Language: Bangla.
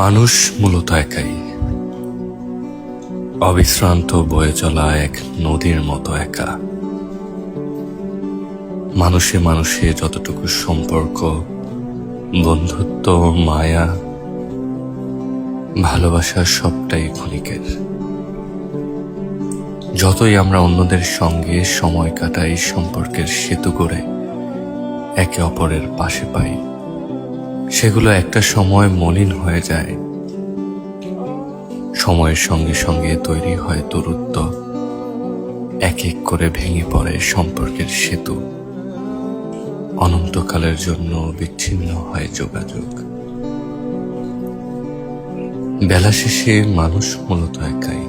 মানুষ মূলত একাই, অবিশ্রান্ত বয়ে চলা এক নদীর মতো একা। মানুষে মানুষে যতটুকু সম্পর্ক, বন্ধুত্ব, মায়া, ভালোবাসা সবটাই ক্ষণিকের। যতই আমরা অন্যদের সঙ্গে সময় কাটাই, সম্পর্কের সেতু করে একে অপরের পাশে পাই, সেগুলো একটা সময় মলিন হয়ে যায়। সময়ের সঙ্গে সঙ্গে তৈরি হয় দূরত্ব, এক এক করে ভেঙে পড়ে সম্পর্কের সেতু, অনন্তকালের জন্য বিচ্ছিন্ন হয় যোগাযোগ। বেলা শেষে মানুষ মূলত একাই।